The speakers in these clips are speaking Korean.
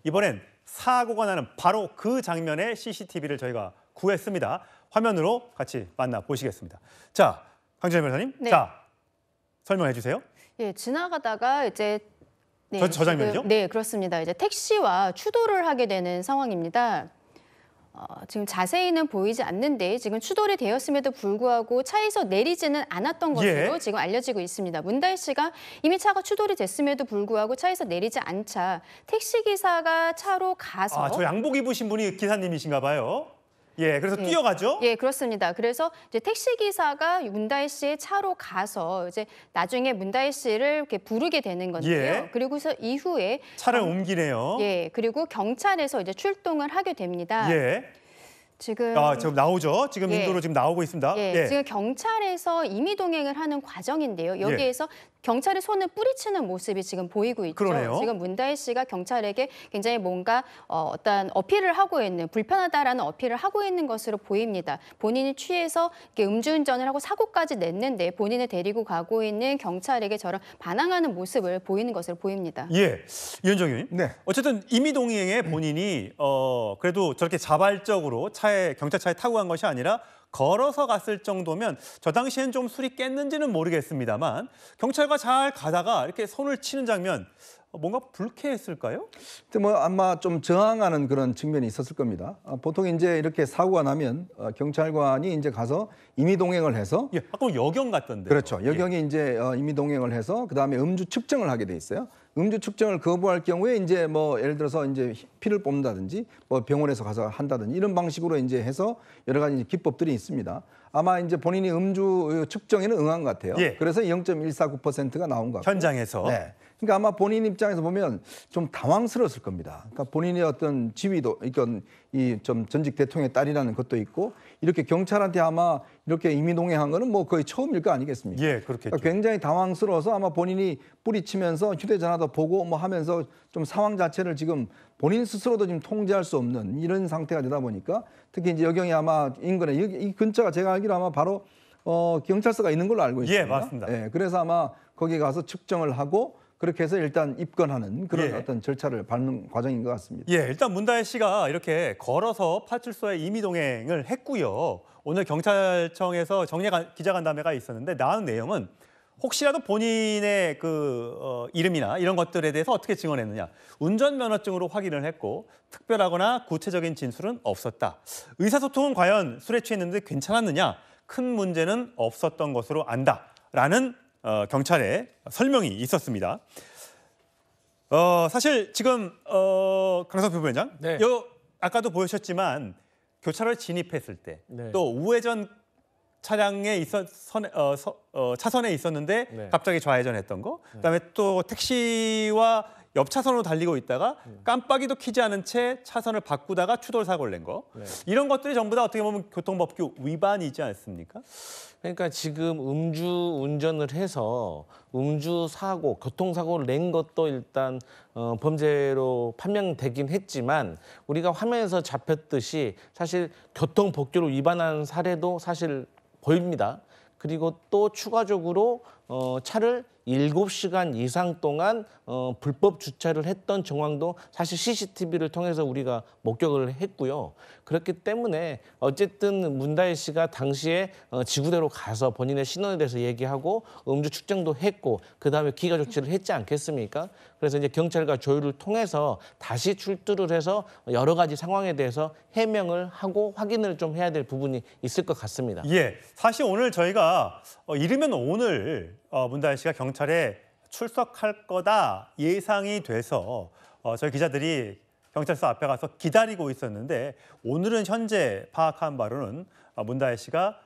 이번엔 사고가 나는 바로 그 장면의 CCTV를 저희가 구했습니다. 화면으로 같이 만나보시겠습니다. 자, 강진혜 변호사님, 네. 자, 설명해 주세요. 예, 지나가다가 이제 저 장면이죠? 네, 그렇습니다. 이제 택시와 추돌을 하게 되는 상황입니다. 지금 자세히는 보이지 않는데 지금 추돌이 되었음에도 불구하고 차에서 내리지는 않았던 것으로 지금 알려지고 있습니다. 문다혜 씨가 이미 차가 추돌이 됐음에도 불구하고 차에서 내리지 않자 택시기사가 차로 가서 저 양복 입으신 분이 기사님이신가 봐요. 예, 그래서 뛰어가죠? 예, 그렇습니다. 그래서 이제 택시기사가 문다혜 씨의 차로 가서 이제 나중에 문다혜 씨를 이렇게 부르게 되는 건데요. 그리고서 이후에 차를 옮기네요. 예, 그리고 경찰에서 이제 출동을 하게 됩니다. 지금 나오죠. 지금 인도로 지금 나오고 있습니다. 지금 경찰에서 임의동행을 하는 과정인데요. 여기에서 경찰의 손을 뿌리치는 모습이 지금 보이고 있죠. 그러네요. 지금 문다혜 씨가 경찰에게 굉장히 뭔가 어떤 어필을 하고 있는, 불편하다라는 어필을 하고 있는 것으로 보입니다. 본인이 취해서 이렇게 음주운전을 하고 사고까지 냈는데 본인을 데리고 가고 있는 경찰에게 저런 반항하는 모습을 보이는 것으로 보입니다. 예, 이현정 의원님. 네. 어쨌든 임의동행에 본인이 그래도 저렇게 자발적으로 경찰차에 타고 간 것이 아니라 걸어서 갔을 정도면 저 당시엔 좀 술이 깼는지는 모르겠습니다만 경찰과 잘 가다가 이렇게 손을 치는 장면 뭔가 불쾌했을까요? 근데 아마 좀 저항하는 그런 측면이 있었을 겁니다. 보통 이제 이렇게 사고가 나면 경찰관이 이제 가서 임의동행을 해서 아까 여경 같던데. 그렇죠. 여경이 이제 임의동행을 해서 그다음에 음주 측정을 하게 돼 있어요. 음주 측정을 거부할 경우에 이제 예를 들어서 이제 피를 뽑는다든지 병원에서 가서 한다든지 이런 방식으로 이제 해서 여러 가지 기법들이 있습니다. 아마 이제 본인이 음주 측정에는 응한 것 같아요. 그래서 0.149%가 나온 것 같고. 현장에서. 네. 그러니까 아마 본인 입장에서 보면 좀 당황스러웠을 겁니다. 그러니까 본인의 어떤 지위도, 그러니까 이 좀 전직 대통령의 딸이라는 것도 있고 이렇게 경찰한테 아마 이렇게 임의동행한 거는 거의 처음일 거 아니겠습니까? 예, 그렇겠죠. 그러니까 굉장히 당황스러워서 아마 본인이 뿌리치면서 휴대전화도 보고 하면서 좀 상황 자체를 지금 본인 스스로도 지금 통제할 수 없는 이런 상태가 되다 보니까 특히 이제 여경이 아마 인근에 이 근처가 제가 알기로 아마 바로 경찰서가 있는 걸로 알고 있습니다. 예, 맞습니다. 예, 그래서 아마 거기 가서 측정을 하고 그렇게 해서 일단 입건하는 그런 어떤 절차를 밟는 과정인 것 같습니다. 예, 일단 문다혜 씨가 이렇게 걸어서 파출소에 임의동행을 했고요. 오늘 경찰청에서 정례 기자간담회가 있었는데 나온 내용은 혹시라도 본인의 이름이나 이런 것들에 대해서 어떻게 증언했느냐. 운전면허증으로 확인을 했고 특별하거나 구체적인 진술은 없었다. 의사소통은 과연 술에 취했는데 괜찮았느냐. 큰 문제는 없었던 것으로 안다라는 경찰의 설명이 있었습니다. 사실 지금 강성표 부위원장, 아까도 보셨지만 교차로에 진입했을 때 또 우회전 차량에 차선에 있었는데 갑자기 좌회전했던 거, 그다음에 또 택시와 옆 차선으로 달리고 있다가 깜빡이도 켜지 않은 채 차선을 바꾸다가 추돌 사고를 낸 거. 이런 것들이 전부 다 어떻게 보면 교통법규 위반이지 않습니까? 그러니까 지금 음주 운전을 해서 음주 사고, 교통사고를 낸 것도 일단 범죄로 판명되긴 했지만 우리가 화면에서 잡혔듯이 사실 교통법규를 위반한 사례도 사실 보입니다. 그리고 또 추가적으로 차를 7시간 이상 동안 불법 주차를 했던 정황도 사실 CCTV를 통해서 우리가 목격을 했고요. 그렇기 때문에 어쨌든 문다혜 씨가 당시에 지구대로 가서 본인의 신원에 대해서 얘기하고 음주 측정도 했고 그다음에 기가 조치를 했지 않겠습니까? 그래서 이제 경찰과 조율을 통해서 다시 출두를 해서 여러 가지 상황에 대해서 해명을 하고 확인을 좀 해야 될 부분이 있을 것 같습니다. 예, 사실 오늘 저희가 이르면 오늘 문다혜 씨가 경찰에 출석할 거다 예상이 돼서 저희 기자들이 경찰서 앞에 가서 기다리고 있었는데 오늘은 현재 파악한 바로는 문다혜 씨가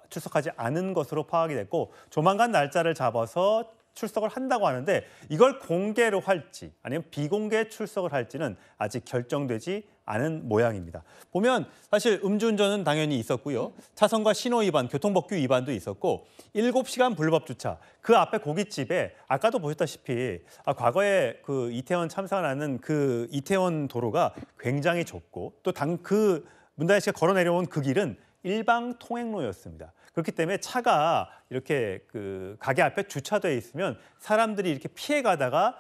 출석하지 않은 것으로 파악이 됐고 조만간 날짜를 잡아서 출석을 한다고 하는데 이걸 공개로 할지 아니면 비공개 출석을 할지는 아직 결정되지 않은 모양입니다. 보면 사실 음주운전은 당연히 있었고요. 차선과 신호 위반, 교통법규 위반도 있었고 7시간 불법 주차. 그 앞에 고깃집에 아까도 보셨다시피 과거에 그 이태원 참사가 나는 그 이태원 도로가 굉장히 좁고 또 문다혜 씨가 걸어 내려온 그 길은 일방 통행로였습니다. 그렇기 때문에 차가 이렇게 그 가게 앞에 주차되어 있으면 사람들이 이렇게 피해 가다가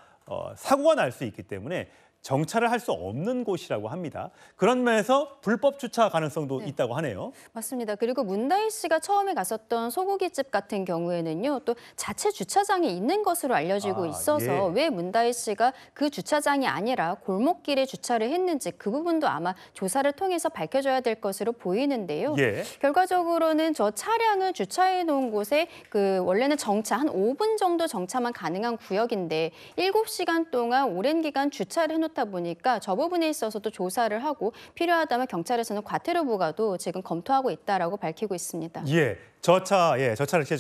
사고가 날 수 있기 때문에 정차를 할 수 없는 곳이라고 합니다. 그런 면에서 불법 주차 가능성도 네. 있다고 하네요. 맞습니다. 그리고 문다희 씨가 처음에 갔었던 소고기집 같은 경우에는요, 또 자체 주차장이 있는 것으로 알려지고 있어서 예. 왜 문다희 씨가 그 주차장이 아니라 골목길에 주차를 했는지 그 부분도 아마 조사를 통해서 밝혀져야 될 것으로 보이는데요. 예. 결과적으로는 저 차량을 주차해 놓은 곳에 그 원래는 정차 한 5분 정도 정차만 가능한 구역인데 7시간 동안 오랜 기간 주차를 해놓다 보니까 저 부분에 있어서도 조사를 하고 필요하다면 경찰에서는 과태료 부과도 지금 검토하고 있다라고 밝히고 있습니다. 예, 저차를 이렇게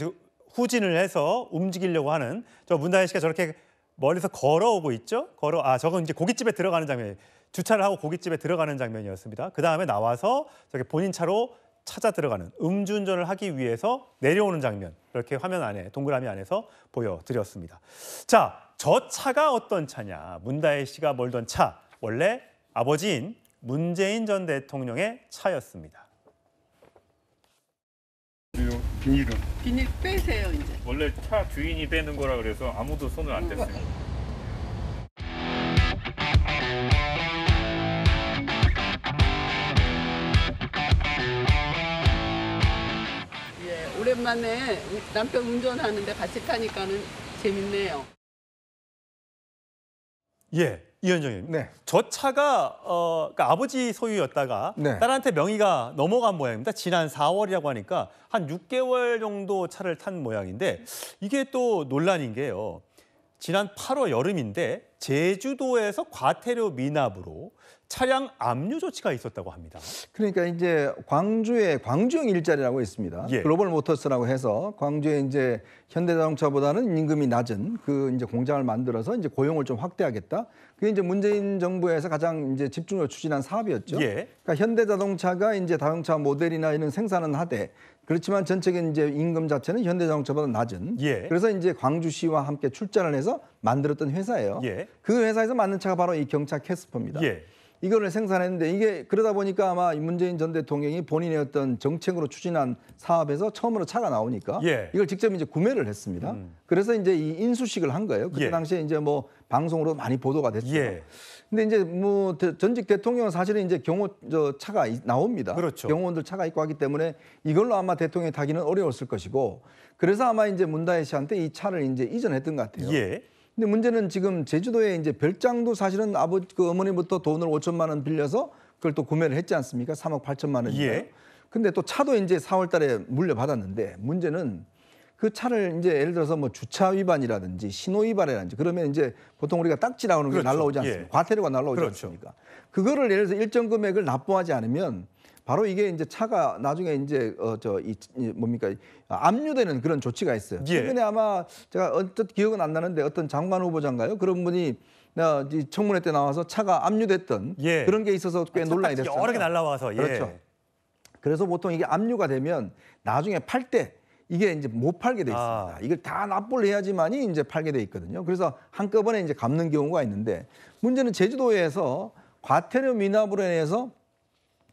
후진을 해서 움직이려고 하는 저 문다혜 씨가 저렇게 멀리서 걸어오고 있죠. 저건 이제 고깃집에 들어가는 장면. 주차를 하고 고깃집에 들어가는 장면이었습니다. 그 다음에 나와서 저기 본인 차로 찾아 들어가는 음주운전을 하기 위해서 내려오는 장면. 이렇게 화면 안에 동그라미 안에서 보여드렸습니다. 자, 저 차가 어떤 차냐? 문다혜 씨가 몰던 차. 원래 아버지인 문재인 전 대통령의 차였습니다. 비닐은 비닐 빼세요 이제. 원래 차 주인이 빼는 거라 그래서 아무도 손을 안 댔어요. 예, 오랜만에 남편 운전하는데 같이 타니까는 재밌네요. 예, 이현정 의원님. 네. 저 차가 그러니까 아버지 소유였다가 네. 딸한테 명의가 넘어간 모양입니다. 지난 4월이라고 하니까 한 6개월 정도 차를 탄 모양인데 이게 또 논란인 게요. 지난 8월 여름인데 제주도에서 과태료 미납으로 차량 압류 조치가 있었다고 합니다. 그러니까 이제 광주에 광주형 일자리라고 있습니다. 예. 글로벌 모터스라고 해서 광주에 이제 현대자동차보다는 임금이 낮은 그 이제 공장을 만들어서 이제 고용을 좀 확대하겠다. 그게 이제 문재인 정부에서 가장 이제 집중적으로 추진한 사업이었죠. 예. 그러니까 현대자동차가 이제 자동차 모델이나 이런 생산은 하되 그렇지만 전체적인 이제 임금 자체는 현대자동차보다 낮은. 예. 그래서 이제 광주시와 함께 출자를 해서 만들었던 회사예요. 예. 그 회사에서 만든 차가 바로 이 경차 캐스퍼입니다. 예. 이거를 생산했는데 이게 그러다 보니까 아마 문재인 전 대통령이 본인의 어떤 정책으로 추진한 사업에서 처음으로 차가 나오니까 예. 이걸 직접 이제 구매를 했습니다. 그래서 이제 이 인수식을 한 거예요. 그때 예. 당시에 이제 뭐 방송으로 많이 보도가 됐죠. 예. 근데 이제 뭐 전직 대통령은 사실은 이제 경호 차가 나옵니다. 그렇죠. 경호원들 차가 있고 하기 때문에 이걸로 아마 대통령이 타기는 어려웠을 것이고 그래서 아마 이제 문다혜 씨한테 이 차를 이제 이전했던 것 같아요. 예. 근데 문제는 지금 제주도에 이제 별장도 사실은 그 어머니부터 돈을 5천만 원 빌려서 그걸 또 구매를 했지 않습니까? 3억 8천만 원이에요. 예. 근데 또 차도 이제 4월 달에 물려받았는데 문제는 그 차를 이제 예를 들어서 뭐 주차 위반이라든지 신호 위반이라든지 그러면 이제 보통 우리가 딱지 나오는 게 그렇죠. 날라오지 않습니까? 예. 과태료가 날라오지 그렇죠. 않습니까? 그거를 예를 들어서 일정 금액을 납부하지 않으면 바로 이게 이제 차가 나중에 이제 뭡니까 압류되는 그런 조치가 있어요. 예. 최근에 아마 제가 어떤 기억은 안 나는데 어떤 장관 후보자인가요? 그런 분이 이 청문회 때 나와서 차가 압류됐던 예. 그런 게 있어서 꽤 논란이 딱지 됐어요. 여러 개 날라와서. 예. 그렇죠. 그래서 보통 이게 압류가 되면 나중에 팔 때 이게 이제 못 팔게 돼 있습니다. 이걸 다 납부를 해야지만이 이제 팔게 돼 있거든요. 그래서 한꺼번에 이제 갚는 경우가 있는데 문제는 제주도에서 과태료 미납으로 인해서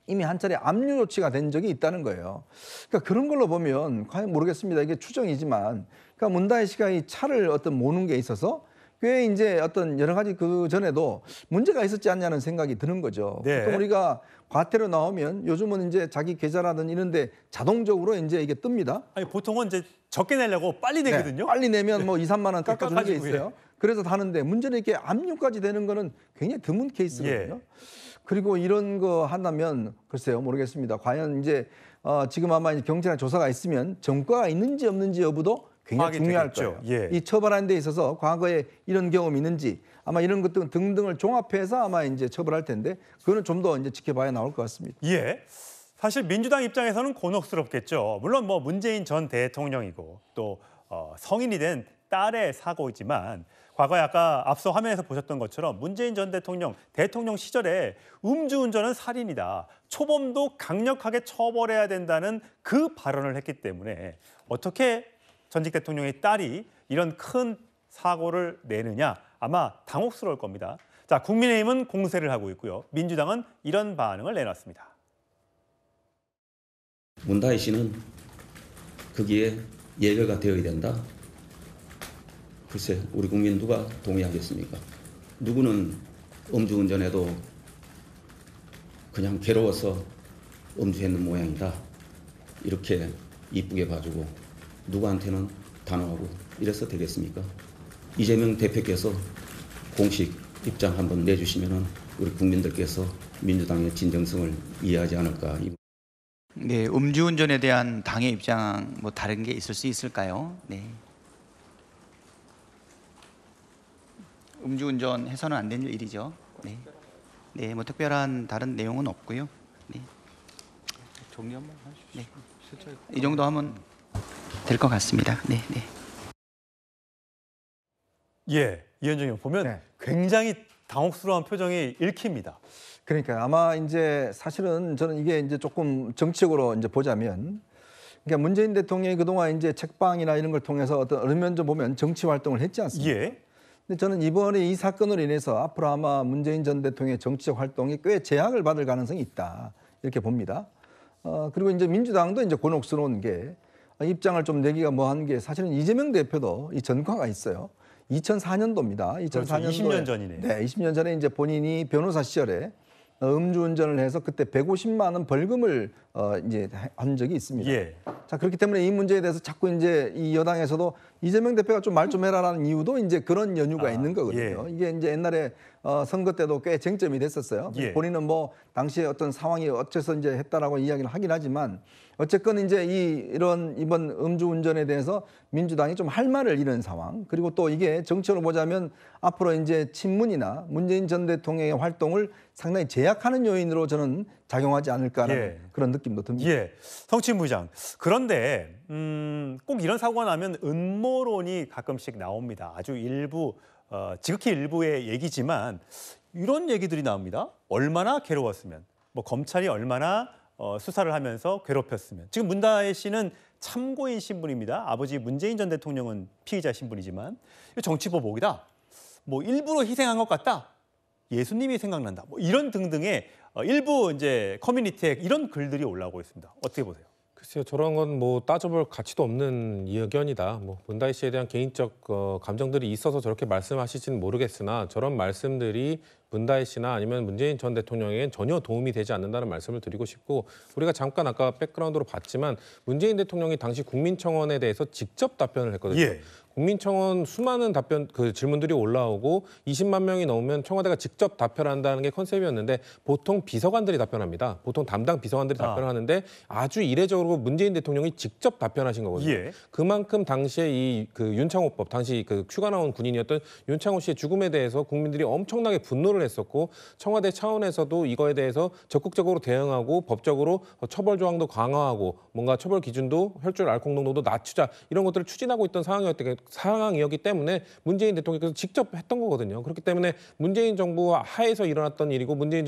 이미 한 차례 압류 조치가 된 적이 있다는 거예요. 그러니까 그런 걸로 보면 과연 모르겠습니다. 이게 추정이지만, 그러니까 문다혜 씨가 이 차를 어떤 모는 게 있어서 꽤 이제 어떤 여러 가지 그 전에도 문제가 있었지 않냐는 생각이 드는 거죠. 네. 보통 우리가 과태료 나오면 요즘은 이제 자기 계좌라든 이런데 자동적으로 이제 이게 뜹니다. 아니 보통은 이제 적게 내려고 빨리 내거든요. 네, 빨리 내면 뭐 2, 3만 원 깎아주는 게 깎아주고, 있어요. 그래서 하는데 문제는 이렇게 압류까지 되는 거는 굉장히 드문 케이스거든요. 예. 그리고 이런 거 한다면 글쎄요 모르겠습니다. 과연 이제 지금 아마 경찰의 조사가 있으면 전과가 있는지 없는지 여부도 굉장히 파악이 중요할 되겠죠. 거예요. 예. 이 처벌하는 데 있어서 과거에 이런 경험이 있는지 아마 이런 것 등등을 종합해서 아마 이제 처벌할 텐데 그거는 좀 더 이제 지켜봐야 나올 것 같습니다. 예. 사실 민주당 입장에서는 곤혹스럽겠죠. 물론 뭐 문재인 전 대통령이고 또 성인이 된 딸의 사고이지만 과거에 아까 앞서 화면에서 보셨던 것처럼 문재인 전 대통령 시절에 음주운전은 살인이다. 초범도 강력하게 처벌해야 된다는 그 발언을 했기 때문에 어떻게 전직 대통령의 딸이 이런 큰 사고를 내느냐 아마 당혹스러울 겁니다. 자, 국민의힘은 공세를 하고 있고요. 민주당은 이런 반응을 내놨습니다. 문다혜 씨는 거기에 예외가 되어야 된다. 글쎄 우리 국민 누가 동의하겠습니까? 누구는 음주운전에도 그냥 괴로워서 음주했는 모양이다. 이렇게 이쁘게 봐주고 누구한테는 단호하고 이래서 되겠습니까? 이재명 대표께서 공식 입장 한번 내주시면은 우리 국민들께서 민주당의 진정성을 이해하지 않을까. 네, 음주운전에 대한 당의 입장 뭐 다른 게 있을 수 있을까요? 네. 음주운전 해서는 안 될 일이죠. 네. 네, 뭐 특별한 다른 내용은 없고요. 네. 정리 한번 하십시오. 네. 이 정도 하면 될 것 같습니다. 네, 네. 예, 이현정 의원 보면 네. 굉장히 당혹스러운 표정이 읽힙니다. 그러니까 아마 이제 사실은 저는 이게 이제 조금 정치적으로 이제 보자면, 그러니까 문재인 대통령이 그동안 이제 책방이나 이런 걸 통해서 어떤 언론면접 보면 정치 활동을 했지 않습니까? 예, 근데 저는 이번에 이 사건으로 인해서 앞으로 아마 문재인 전 대통령의 정치적 활동이 꽤 제약을 받을 가능성이 있다, 이렇게 봅니다. 그리고 이제 민주당도 이제 곤혹스러운 게 입장을 좀 내기가 뭐한 게, 사실은 이재명 대표도 이 전과가 있어요. 2004년도입니다. 2004년도에, 그렇죠. 20년 전이네요. 네, 20년 전에 이제 본인이 변호사 시절에 음주운전을 해서 그때 150만 원 벌금을 이제 한 적이 있습니다. 예. 자, 그렇기 때문에 이 문제에 대해서 자꾸 이제 이 여당에서도 이재명 대표가 좀 말 좀 해라라는 이유도 이제 그런 연유가 있는 거거든요. 예. 이게 이제 옛날에 선거 때도 꽤 쟁점이 됐었어요. 예. 본인은 뭐 당시에 어떤 상황이 어째서 이제 했다라고 이야기를 하긴 하지만, 어쨌건 이제 이런 이번 음주운전에 대해서 민주당이 좀 할 말을 잃은 상황, 그리고 또 이게 정치로 보자면 앞으로 이제 친문이나 문재인 전 대통령의 활동을 상당히 제약하는 요인으로 저는 작용하지 않을까라는 예. 그런 느낌도 듭니다. 예, 성취인 부장. 그런데 꼭 이런 사고가 나면 음모론이 가끔씩 나옵니다. 아주 일부, 지극히 일부의 얘기지만 이런 얘기들이 나옵니다. 얼마나 괴로웠으면, 뭐 검찰이 얼마나 수사를 하면서 괴롭혔으면. 지금 문다혜 씨는 참고인 신분입니다. 아버지 문재인 전 대통령은 피의자 신분이지만 정치 보복이다. 뭐 일부러 희생한 것 같다. 예수님이 생각난다. 뭐 이런 등등의 일부 이제 커뮤니티에 이런 글들이 올라오고 있습니다. 어떻게 보세요? 글쎄요, 저런 건 뭐 따져볼 가치도 없는 의견이다. 뭐 문다혜 씨에 대한 개인적 감정들이 있어서 저렇게 말씀하실지는 모르겠으나 저런 말씀들이 문다혜 씨나 아니면 문재인 전 대통령에겐 전혀 도움이 되지 않는다는 말씀을 드리고 싶고, 우리가 잠깐 아까 백그라운드로 봤지만 문재인 대통령이 당시 국민청원에 대해서 직접 답변을 했거든요. 예. 국민청원 수많은 질문들이 올라오고 20만 명이 넘으면 청와대가 직접 답변한다는 게 컨셉이었는데 보통 비서관들이 답변합니다. 보통 담당 비서관들이 답변하는데 아주 이례적으로 문재인 대통령이 직접 답변하신 거거든요. 예. 그만큼 당시에 윤창호법, 당시 휴가 나온 군인이었던 윤창호 씨의 죽음에 대해서 국민들이 엄청나게 분노를 했었고, 청와대 차원에서도 이거에 대해서 적극적으로 대응하고 법적으로 처벌 조항도 강화하고 뭔가 처벌 기준도 혈중 알코올 농도도 낮추자, 이런 것들을 추진하고 있던 상황이었기 때문에 문재인 대통령께서 직접 했던 거거든요. 그렇기 때문에 문재인 정부 하에서 일어났던 일이고 문재인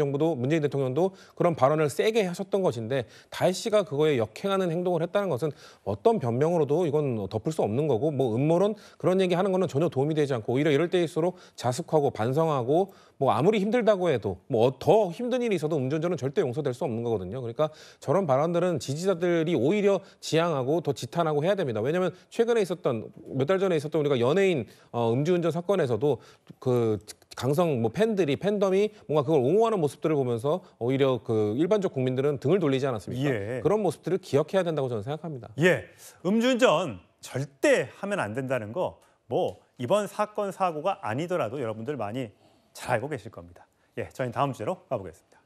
대통령도 그런 발언을 세게 하셨던 것인데, 다혜 씨가 그거에 역행하는 행동을 했다는 것은 어떤 변명으로도 이건 덮을 수 없는 거고, 뭐 음모론 그런 얘기하는 거는 전혀 도움이 되지 않고 오히려 이럴 때일수록 자숙하고 반성하고, 뭐 아무리 힘들다고 해도 뭐 더 힘든 일이 있어도 음주운전은 절대 용서될 수 없는 거거든요. 그러니까 저런 발언들은 지지자들이 오히려 지향하고 더 지탄하고 해야 됩니다. 왜냐하면 최근에 있었던, 몇 달 전에 있었던 우리가 연예인 음주운전 사건에서도 그 강성 팬덤이 뭔가 그걸 옹호하는 모습들을 보면서 오히려 그 일반적 국민들은 등을 돌리지 않았습니까? 예. 그런 모습들을 기억해야 된다고 저는 생각합니다. 예, 음주운전 절대 하면 안 된다는 거 뭐 이번 사건 사고가 아니더라도 여러분들 많이 잘 알고 계실 겁니다. 예, 저희는 다음 주제로 가보겠습니다.